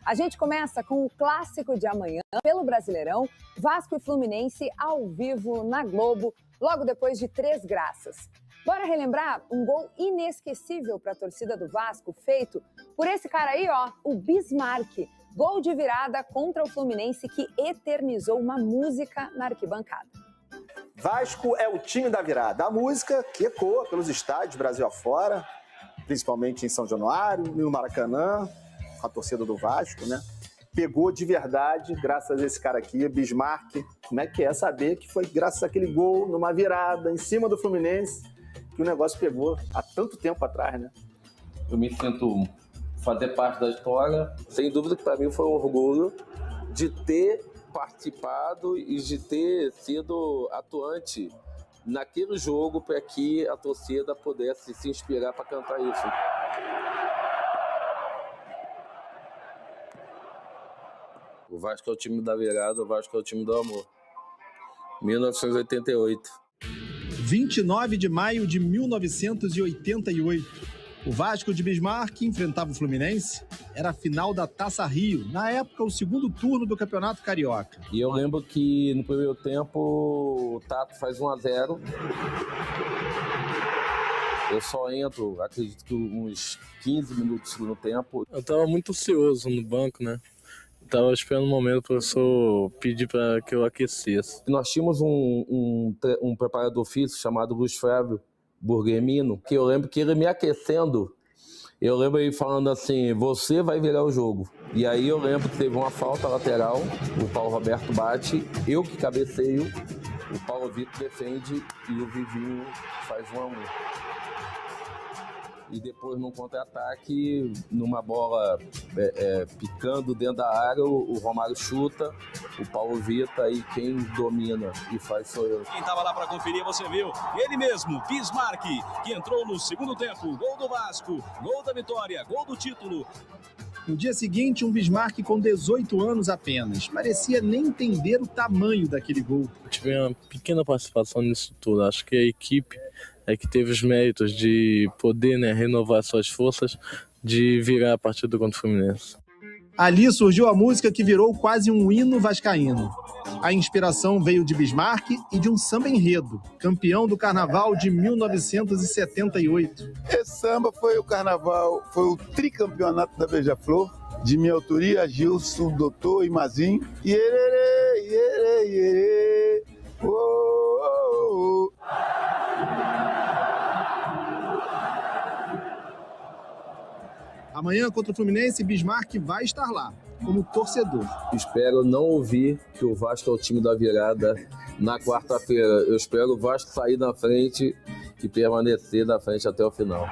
A gente começa com o clássico de amanhã, pelo Brasileirão, Vasco e Fluminense ao vivo na Globo, logo depois de 3 graças. Bora relembrar um gol inesquecível para a torcida do Vasco, feito por esse cara aí, ó, o Bismarck. Gol de virada contra o Fluminense que eternizou uma música na arquibancada. Vasco é o time da virada. A música que ecoa pelos estádios Brasil afora, principalmente em São Januário, no Maracanã, com a torcida do Vasco, né? Pegou de verdade, graças a esse cara aqui, Bismarck. Como é que é saber que foi graças àquele gol, numa virada, em cima do Fluminense, que o negócio pegou há tanto tempo atrás, né? Eu me sinto fazer parte da história. Sem dúvida que para mim foi um orgulho de ter participado e de ter sido atuante naquele jogo para que a torcida pudesse se inspirar para cantar isso. O Vasco é o time da virada, o Vasco é o time do amor. 1988. 29 de maio de 1988. O Vasco de Bismarck enfrentava o Fluminense. Era a final da Taça Rio. Na época, o segundo turno do Campeonato Carioca. E eu lembro que no primeiro tempo o Tato faz 1-0. Eu só entro, acredito que uns 15 minutos no tempo. Eu estava muito ansioso no banco, né? Estava esperando um momento para o professor pedir para que eu aquecesse. Nós tínhamos um preparador físico chamado Luiz Flávio Burguemino, que eu lembro que ele me aquecendo, eu lembro ele falando assim, você vai virar o jogo. E aí eu lembro que teve uma falta lateral, o Paulo Roberto bate, eu que cabeceio, o Paulo Vitor defende e o Vivinho faz 1-1. E depois, num contra-ataque, numa bola picando dentro da área, o Romário chuta, o Paulo Vitor, e quem domina e faz sou eu. Quem estava lá para conferir, você viu, ele mesmo, Bismarck, que entrou no segundo tempo, gol do Vasco, gol da vitória, gol do título. No dia seguinte, um Bismarck com 18 anos apenas. Parecia nem entender o tamanho daquele gol. Eu tive uma pequena participação nisso tudo. Acho que a equipe é que teve os méritos de poder, né, renovar suas forças, de virar a partida contra o Fluminense. Ali surgiu a música que virou quase um hino vascaíno. A inspiração veio de Bismarck e de um samba enredo, campeão do Carnaval de 1978. Esse samba foi o Carnaval, foi o tricampeonato da Beija-Flor, de minha autoria, Gilson, Doutor e Mazinho. Ierê, ierê, ierê, oh, oh, oh. Amanhã, contra o Fluminense, Bismarck vai estar lá, como torcedor. Espero não ouvir que o Vasco é o time da virada na quarta-feira. Eu espero o Vasco sair na frente e permanecer na frente até o final.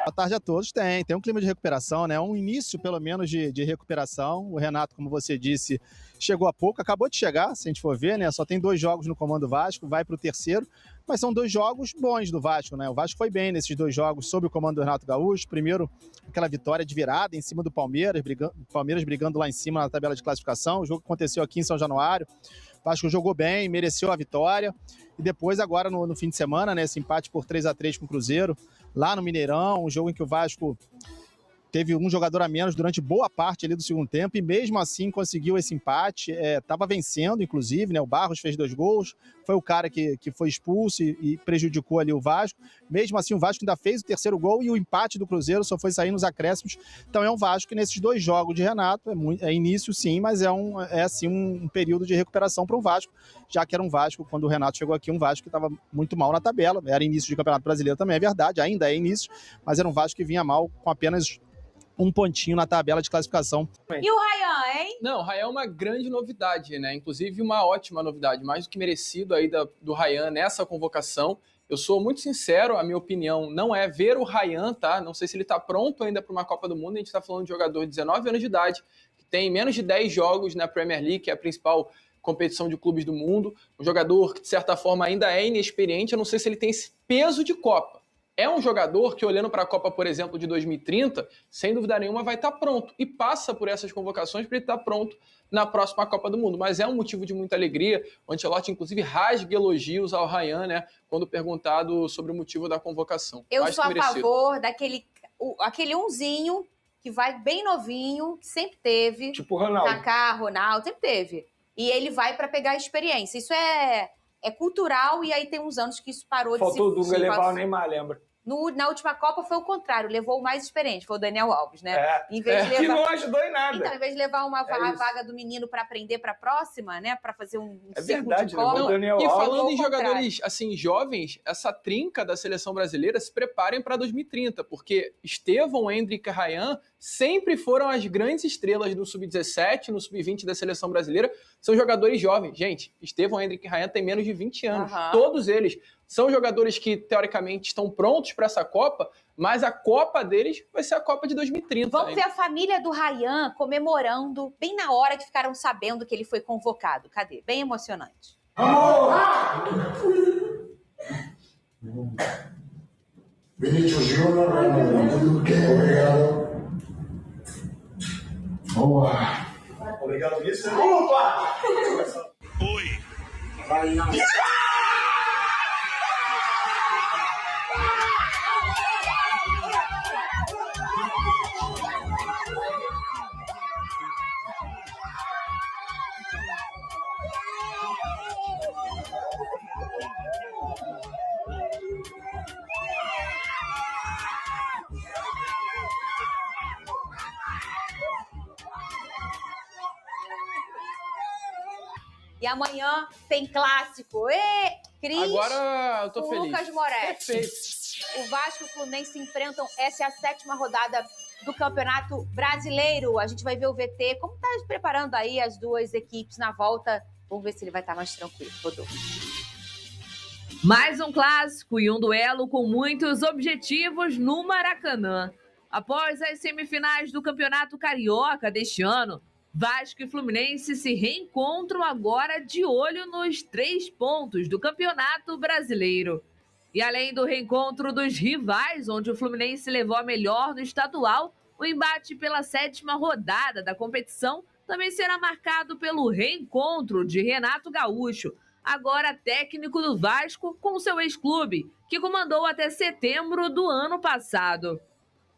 Boa tarde a todos. Tem um clima de recuperação, né? Um início, pelo menos, de recuperação. O Renato, como você disse, chegou há pouco, acabou de chegar, se a gente for ver, né? Só tem 2 jogos no comando Vasco, vai para o terceiro, mas são 2 jogos bons do Vasco, né? O Vasco foi bem nesses 2 jogos sob o comando do Renato Gaúcho. Primeiro, aquela vitória de virada em cima do Palmeiras, brigando lá em cima na tabela de classificação. O jogo aconteceu aqui em São Januário. O Vasco jogou bem, mereceu a vitória. E depois, agora no fim de semana, né, esse empate por 3-3 com o Cruzeiro, lá no Mineirão, um jogo em que o Vasco teve um jogador a menos durante boa parte ali do segundo tempo e mesmo assim conseguiu esse empate, estava vencendo inclusive, né? O Barros fez 2 gols, foi o cara que foi expulso e prejudicou ali o Vasco. Mesmo assim o Vasco ainda fez o terceiro gol e o empate do Cruzeiro só foi sair nos acréscimos. Então é um Vasco que nesses 2 jogos de Renato, é início sim, mas é assim um período de recuperação para o Vasco, já que era um Vasco, quando o Renato chegou aqui, um Vasco que estava muito mal na tabela, era início de Campeonato Brasileiro também, é verdade, ainda é início, mas era um Vasco que vinha mal com apenas 1 pontinho na tabela de classificação. E o Ryan, hein? Não, o Ryan é uma grande novidade, né? Inclusive uma ótima novidade, mais do que merecido aí do Ryan nessa convocação. Eu sou muito sincero, a minha opinião não é ver o Ryan, tá? Não sei se ele tá pronto ainda para uma Copa do Mundo. A gente tá falando de um jogador de 19 anos de idade, que tem menos de 10 jogos na Premier League, que é a principal competição de clubes do mundo. Um jogador que, de certa forma, ainda é inexperiente. Eu não sei se ele tem esse peso de Copa. É um jogador que, olhando para a Copa, por exemplo, de 2030, sem dúvida nenhuma vai estar pronto. E passa por essas convocações para ele estar pronto na próxima Copa do Mundo. Mas é um motivo de muita alegria. O Ancelotti, inclusive, rasga elogios ao Ryan, né? Quando perguntado sobre o motivo da convocação. Eu sou a favor daquele aquele umzinho que vai bem novinho, que sempre teve. Tipo o Ronaldo. Kaká, Ronaldo, sempre teve. E ele vai para pegar a experiência. Isso é cultural, e aí tem uns anos que isso parou de se... Faltou o Dunga levar o Neymar, lembra? Na última Copa foi o contrário, levou o mais experiente, foi o Daniel Alves, né? Em vez de levar... Que não ajudou em nada. Então, em vez de levar a vaga do menino para aprender para a próxima, né? Para fazer um ciclo de Copa. Copa. E falando em jogadores assim jovens, essa trinca da seleção brasileira se preparem para 2030, porque Estevão, Endrick e Ryan sempre foram as grandes estrelas do Sub-17, no Sub-20 da seleção brasileira. São jogadores jovens. Gente, Estevão, Endrick e Ryan têm menos de 20 anos. Todos eles são jogadores que, teoricamente, estão prontos para essa Copa, mas a Copa deles vai ser a Copa de 2030. Vamos ver a família do Ryan comemorando bem na hora que ficaram sabendo que ele foi convocado. Cadê? Bem emocionante. Vinícius Júnior, obrigado. Vamos lá. Obrigado, Vinícius. Opa! Oi. Vai, não. E amanhã tem clássico. Cris, agora eu tô feliz. Lucas Moretti. Perfeito. O Vasco e o Fluminense se enfrentam. Essa é a 7ª rodada do Campeonato Brasileiro. A gente vai ver o VT. Como tá preparando aí as duas equipes na volta? Vamos ver se ele vai estar mais tranquilo. Rodolfo. Mais um clássico e um duelo com muitos objetivos no Maracanã. Após as semifinais do Campeonato Carioca deste ano, Vasco e Fluminense se reencontram agora de olho nos 3 pontos do Campeonato Brasileiro. E além do reencontro dos rivais, onde o Fluminense levou a melhor no estadual, o embate pela 7ª rodada da competição também será marcado pelo reencontro de Renato Gaúcho, agora técnico do Vasco, com seu ex-clube, que comandou até setembro do ano passado.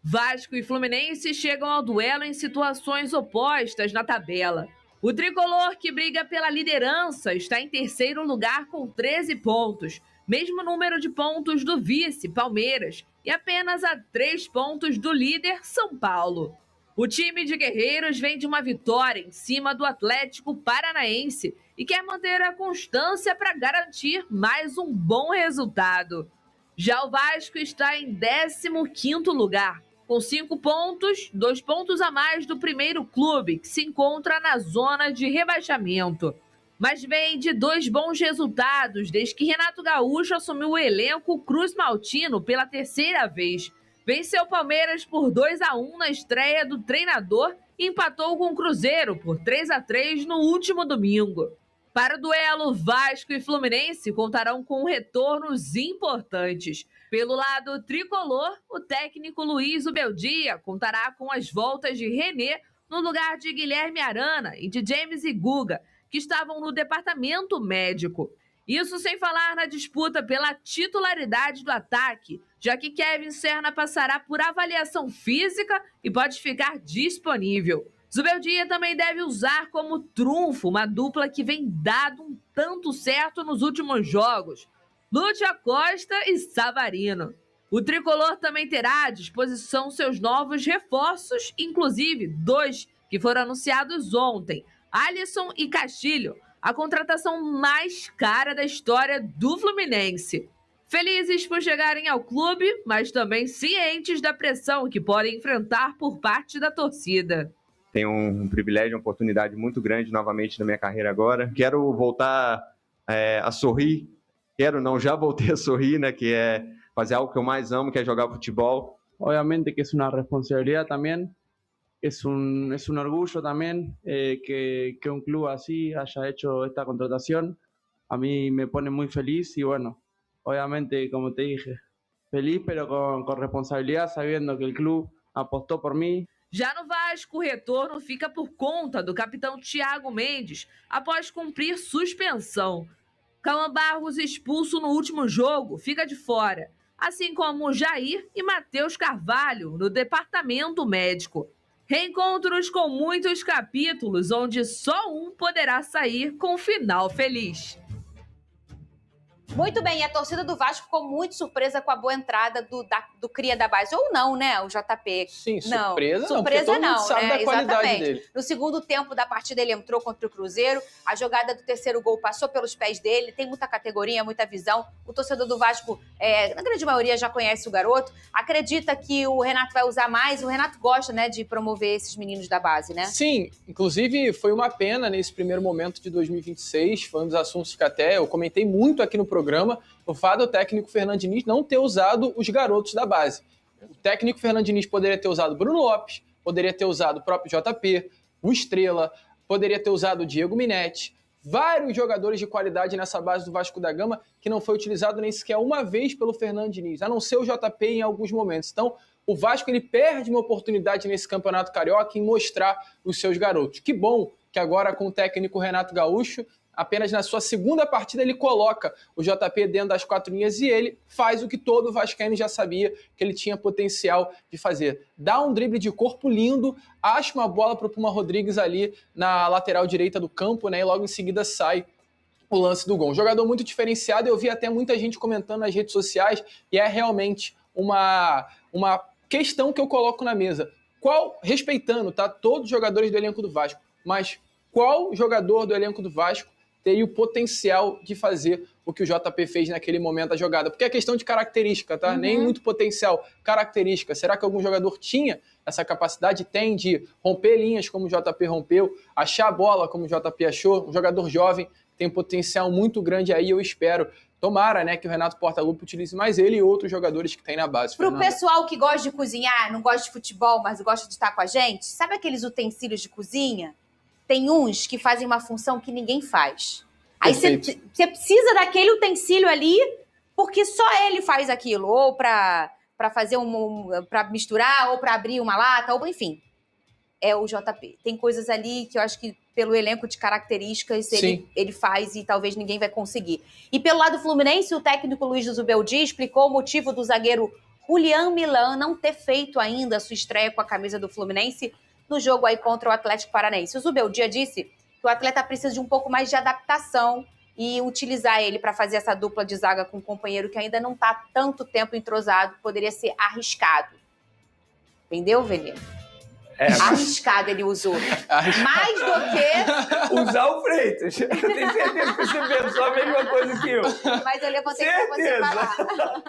Vasco e Fluminense chegam ao duelo em situações opostas na tabela. O tricolor, que briga pela liderança, está em 3º lugar com 13 pontos, mesmo número de pontos do vice, Palmeiras, e apenas a 3 pontos do líder, São Paulo. O time de guerreiros vem de uma vitória em cima do Atlético Paranaense e quer manter a constância para garantir mais um bom resultado. Já o Vasco está em 15º lugar, com 5 pontos, 2 pontos a mais do primeiro clube, que se encontra na zona de rebaixamento. Mas vem de 2 bons resultados desde que Renato Gaúcho assumiu o elenco Cruz Maltino pela 3ª vez. Venceu o Palmeiras por 2-1 na estreia do treinador e empatou com o Cruzeiro por 3-3 no último domingo. Para o duelo, Vasco e Fluminense contarão com retornos importantes. Pelo lado tricolor, o técnico Luiz Ubeldia contará com as voltas de René no lugar de Guilherme Arana e de James e Guga, que estavam no departamento médico. Isso sem falar na disputa pela titularidade do ataque, já que Kevin Serna passará por avaliação física e pode ficar disponível. Zubeldia também deve usar como trunfo uma dupla que vem dado um tanto certo nos últimos jogos, Lúcio Acosta e Savarino. O tricolor também terá à disposição seus novos reforços, inclusive 2 que foram anunciados ontem, Alisson e Castilho, a contratação mais cara da história do Fluminense. Felizes por chegarem ao clube, mas também cientes da pressão que podem enfrentar por parte da torcida. Tenho um privilégio, uma oportunidade muito grande novamente na minha carreira agora. Quero voltar a sorrir. Já voltei a sorrir, né? Que é fazer algo que eu mais amo, que é jogar futebol. Obviamente que es una responsabilidad también, es un orgullo también que un club así haya hecho esta contratación. A mí me pone muy feliz y bueno, obviamente, como te dije, feliz pero con responsabilidad, sabiendo que el club apostó por mí. Já no Vasco, o retorno fica por conta do capitão Thiago Mendes, após cumprir suspensão. Cauã Barros, expulso no último jogo, fica de fora. assim como Jair e Matheus Carvalho, no departamento médico. Reencontros com muitos capítulos, onde só um poderá sair com final feliz. Muito bem, e a torcida do Vasco ficou muito surpresa com a boa entrada do cria da base. Ou não, né, o JP? Sim, não. surpresa não, surpresa porque todo mundo sabe da qualidade Exatamente. dele. No segundo tempo da partida, ele entrou contra o Cruzeiro. A jogada do terceiro gol passou pelos pés dele. Tem muita categoria, muita visão. O torcedor do Vasco, na grande maioria, já conhece o garoto. Acredita que o Renato vai usar mais. O Renato gosta, né, de promover esses meninos da base, né? Sim, inclusive foi uma pena nesse primeiro momento de 2026. Foi um dos assuntos que até eu comentei muito aqui no programa. O fato do técnico Fernando Diniz não ter usado os garotos da base. O técnico Fernando Diniz poderia ter usado Bruno Lopes, poderia ter usado o próprio JP, o Estrela, poderia ter usado o Diego Minetti, vários jogadores de qualidade nessa base do Vasco da Gama que não foi utilizado nem sequer uma vez pelo Fernando Diniz, a não ser o JP em alguns momentos. Então, o Vasco ele perde uma oportunidade nesse Campeonato Carioca em mostrar os seus garotos. Que bom que agora com o técnico Renato Gaúcho, apenas na sua segunda partida ele coloca o JP dentro das quatro linhas e ele faz o que todo vascaíno já sabia que ele tinha potencial de fazer. Dá um drible de corpo lindo, acha uma bola para o Puma Rodrigues ali na lateral direita do campo, né, e logo em seguida sai o lance do gol. Um jogador muito diferenciado, eu vi até muita gente comentando nas redes sociais e é realmente uma questão que eu coloco na mesa. Respeitando, tá, todos os jogadores do elenco do Vasco, mas qual jogador do elenco do Vasco teria o potencial de fazer o que o JP fez naquele momento da jogada? Porque é questão de característica, tá? Nem muito potencial, característica. Será que algum jogador tinha essa capacidade? Tem de romper linhas como o JP rompeu, achar a bola como o JP achou. Um jogador jovem tem um potencial muito grande aí, eu espero. Tomara, né, que o Renato Portaluppi utilize mais ele e outros jogadores que tem na base. Pro pessoal que gosta de cozinhar, não gosta de futebol, mas gosta de estar com a gente, sabe aqueles utensílios de cozinha? Tem uns que fazem uma função que ninguém faz. Aí você precisa daquele utensílio ali, porque só ele faz aquilo. Ou para fazer para misturar, ou para abrir uma lata, ou enfim. É o JP. Tem coisas ali que eu acho que pelo elenco de características ele faz e talvez ninguém vai conseguir. E pelo lado fluminense, o técnico Luiz Zubeldia explicou o motivo do zagueiro Julián Milán não ter feito ainda a sua estreia com a camisa do Fluminense no jogo aí contra o Atlético Paranaense. O Zubeldia disse que o atleta precisa de um pouco mais de adaptação e utilizar ele para fazer essa dupla de zaga com um companheiro que ainda não está tanto tempo entrosado, poderia ser arriscado. Entendeu, Veneno? Arriscado ele usou. Mais do que... usar o Freitas. Eu tenho certeza que você pensou a mesma coisa que eu. Mas eu levantei para você falar.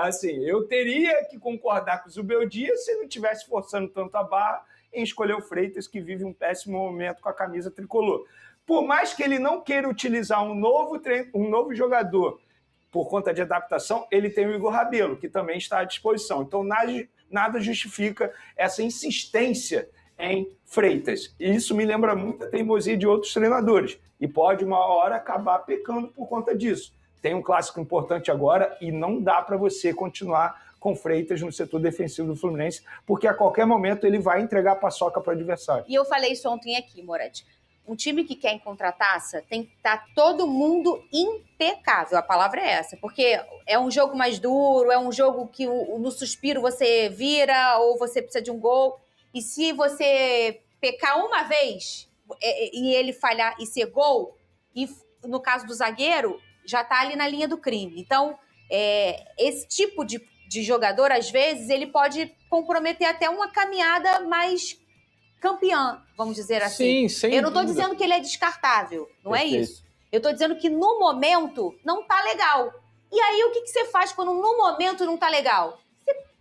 Assim, eu teria que concordar com o Zubeldia se não estivesse forçando tanto a barra em escolher o Freitas, que vive um péssimo momento com a camisa tricolor. Por mais que ele não queira utilizar um novo jogador por conta de adaptação, ele tem o Igor Rabelo, que também está à disposição. Então, nada justifica essa insistência em Freitas. E isso me lembra muito a teimosia de outros treinadores. E pode, uma hora, acabar pecando por conta disso. Tem um clássico importante agora e não dá para você continuar com Freitas no setor defensivo do Fluminense, porque a qualquer momento ele vai entregar a paçoca para o adversário. E eu falei isso ontem aqui, Moretti. Um time que quer encontrar taça tem que estar todo mundo impecável. A palavra é essa. Porque é um jogo mais duro, é um jogo que no suspiro você vira ou você precisa de um gol. E se você pecar uma vez e ele falhar e ser gol, e no caso do zagueiro, já está ali na linha do crime. Então, esse tipo de jogador, às vezes, ele pode comprometer até uma caminhada mais campeã, vamos dizer assim. Sim, sem Eu não estou dúvida. dizendo que ele é descartável, não Perfeito. é isso. Eu estou dizendo que no momento não tá legal. E aí o que você faz quando no momento não tá legal?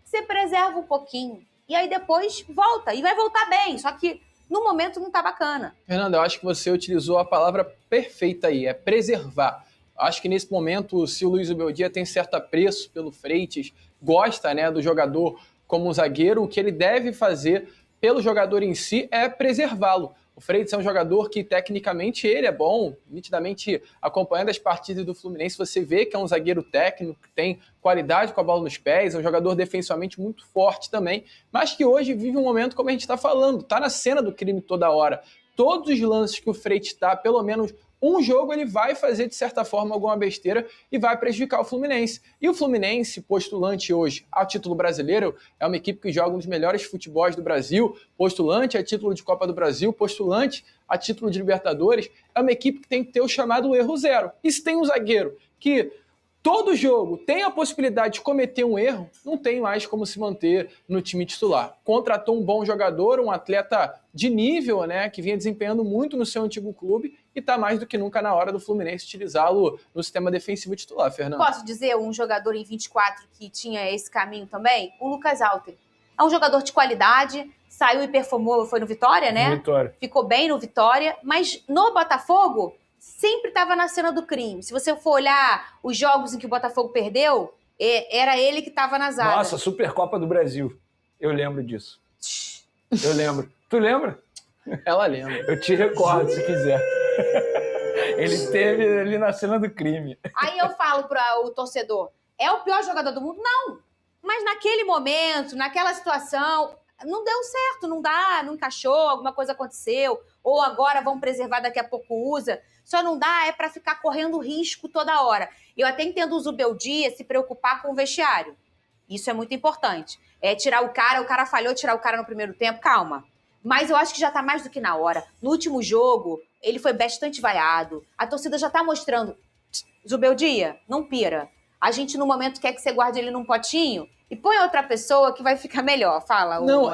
Você preserva um pouquinho. E aí depois volta. E vai voltar bem. Só que no momento não tá bacana. Fernanda, eu acho que você utilizou a palavra perfeita aí, é preservar. Acho que nesse momento, se o Luiz Zubeldia tem certo apreço pelo Freitas, gosta, né, do jogador como zagueiro, o que ele deve fazer pelo jogador em si é preservá-lo. O Freitas é um jogador que, tecnicamente, ele é bom, nitidamente, acompanhando as partidas do Fluminense, você vê que é um zagueiro técnico, que tem qualidade com a bola nos pés, é um jogador defensivamente muito forte também, mas que hoje vive um momento, como a gente está falando, está na cena do crime toda hora. todos os lances que o Freitas dá, pelo menos um jogo, ele vai fazer, de certa forma, alguma besteira e vai prejudicar o Fluminense. E o Fluminense, postulante hoje ao título brasileiro, é uma equipe que joga um dos melhores futebols do Brasil, postulante a título de Copa do Brasil, postulante a título de Libertadores, é uma equipe que tem que ter o chamado erro zero. E se tem um zagueiro que todo jogo tem a possibilidade de cometer um erro, não tem mais como se manter no time titular. Contratou um bom jogador, um atleta de nível, né, que vinha desempenhando muito no seu antigo clube e está mais do que nunca na hora do Fluminense utilizá-lo no sistema defensivo titular, Fernando. Posso dizer um jogador em 24 que tinha esse caminho também? O Lucas Alter. É um jogador de qualidade, saiu e performou, foi no Vitória, né? Vitória. Ficou bem no Vitória, mas no Botafogo sempre estava na cena do crime. Se você for olhar os jogos em que o Botafogo perdeu, era ele que estava na zaga. Nossa, Supercopa do Brasil. Eu lembro disso. Eu lembro. Tu lembra? Ela lembra. Eu te recordo, se quiser. Ele esteve ali na cena do crime. Aí eu falo para o torcedor, é o pior jogador do mundo? Não. Mas naquele momento, naquela situação, não deu certo, não dá, não encaixou, alguma coisa aconteceu, ou agora vão preservar, daqui a pouco usa. Só não dá, é para ficar correndo risco toda hora. Eu até entendo o Zubeldia se preocupar com o vestiário. Isso é muito importante. É tirar o cara falhou, tirar o cara no primeiro tempo, calma. Mas eu acho que já tá mais do que na hora. No último jogo, ele foi bastante vaiado. A torcida já tá mostrando. Zubeldia, não pira. A gente, no momento, quer que você guarde ele num potinho e põe outra pessoa que vai ficar melhor. Fala. Não,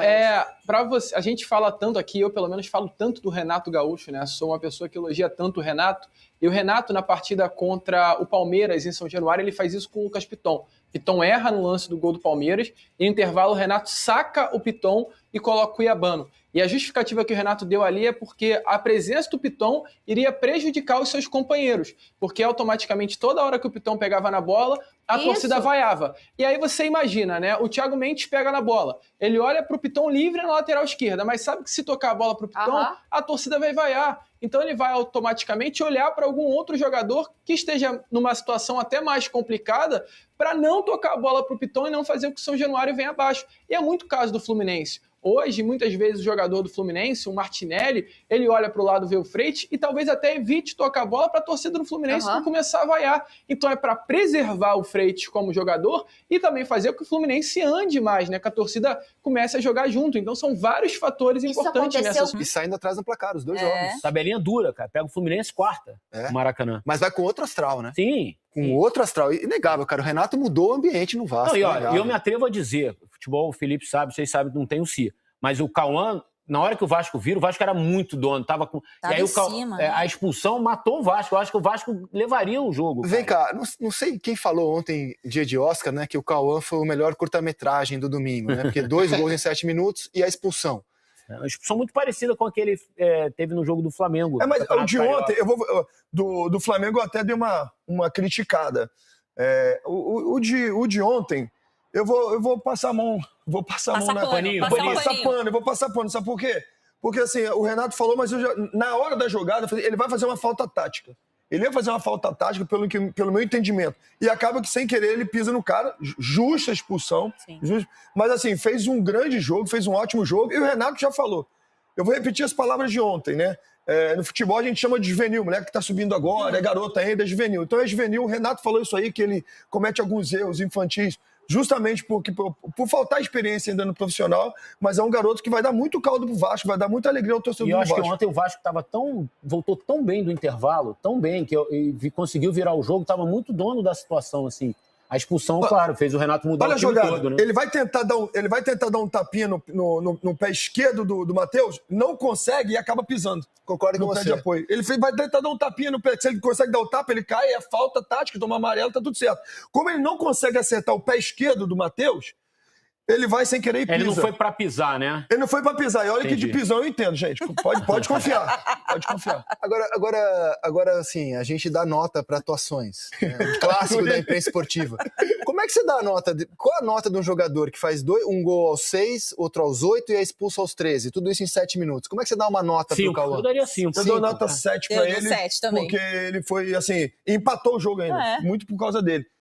pra você, a gente fala tanto aqui, eu pelo menos falo tanto do Renato Gaúcho, né? Sou uma pessoa que elogia tanto o Renato. E o Renato, na partida contra o Palmeiras, em São Januário, ele faz isso com o Lucas Piton. Piton erra no lance do gol do Palmeiras, e no intervalo o Renato saca o Piton e coloca o Cuiabano. E a justificativa que o Renato deu ali é porque a presença do Piton iria prejudicar os seus companheiros, porque automaticamente toda hora que o Piton pegava na bola, a torcida vaiava. E aí você imagina, né? O Thiago Mendes pega na bola, ele olha pro Piton livre na lateral esquerda, mas sabe que se tocar a bola pro Piton, a torcida vai vaiar. Então ele vai automaticamente olhar para algum outro jogador que esteja numa situação até mais complicada para não tocar a bola pro Piton e não fazer com que o São Januário venha abaixo. E é muito caso do Fluminense. Hoje, muitas vezes, o jogador do Fluminense, o Martinelli, ele olha para o lado, vê o Freitas e talvez até evite tocar a bola para a torcida do Fluminense não começar a vaiar. Então é para preservar o Freitas como jogador e também fazer com que o Fluminense ande mais, né? Que a torcida comece a jogar junto. Então são vários fatores importantes nessa... E saindo atrás no placar, os dois jogos. Tabelinha dura, cara. Pega o Fluminense quarta, o Maracanã. Mas vai com outro astral, né? Sim. Com outro astral. Inegável, cara. O Renato mudou o ambiente no Vasco. Não, e eu me atrevo a dizer, futebol, o Felipe sabe, vocês sabem, não tem o si. Mas o Cauã, na hora que o Vasco vira, o Vasco era muito dono. Tava e aí a expulsão matou o Vasco. Eu acho que o Vasco levaria o jogo. Vem cá, não sei quem falou ontem, dia de Oscar, né, que o Cauã foi o melhor curta-metragem do domingo, né? Porque 2 gols em 7 minutos e a expulsão. Uma expulsão muito parecida com a que ele teve no jogo do Flamengo. Mas o de ontem, do Flamengo eu até dei uma criticada. O de ontem, eu vou passar a mão. Vou passar a mão na paninho. Eu vou passar pano. Sabe por quê? Porque assim, o Renato falou, mas na hora da jogada, ele vai fazer uma falta tática. Ele ia fazer uma falta tática, pelo meu entendimento. E acaba que, sem querer, ele pisa no cara. Justa a expulsão. Mas assim, fez um grande jogo, fez um ótimo jogo. E o Renato já falou. Eu vou repetir as palavras de ontem, né? No futebol a gente chama de juvenil, moleque que tá subindo agora, é garota ainda, é juvenil. Então é juvenil, o Renato falou isso aí, que ele comete alguns erros infantis, justamente por faltar experiência ainda no profissional, mas é um garoto que vai dar muito caldo pro Vasco, vai dar muita alegria ao torcedor do Vasco. E eu acho que ontem o Vasco voltou tão bem do intervalo, tão bem, que conseguiu virar o jogo, tava muito dono da situação, assim. A expulsão, claro, fez o Renato mudar o time todo, né? Ele vai tentar dar um tapinha no pé esquerdo do Matheus, não consegue e acaba pisando. Concordo com você. Pé de apoio. Ele vai tentar dar um tapinha no pé. Se ele consegue dar o tapa, ele cai, é falta tática, toma amarelo, tá tudo certo. Como ele não consegue acertar o pé esquerdo do Matheus, ele vai sem querer e pisa. Ele não foi pra pisar, né? Ele não foi pra pisar. E olha que de pisão eu entendo, gente. Pode confiar. Pode confiar. Agora, assim, a gente dá nota para atuações. Um clássico da imprensa esportiva. Como é que você dá a nota? Qual a nota de um jogador que faz um gol aos 6, outro aos 8 e é expulso aos 13? Tudo isso em 7 minutos. Como é que você dá uma nota pro Cauã? Eu daria 5. Eu dou nota 7 pra ele. 7 também. Porque ele foi, assim, empatou o jogo ainda. Muito por causa dele.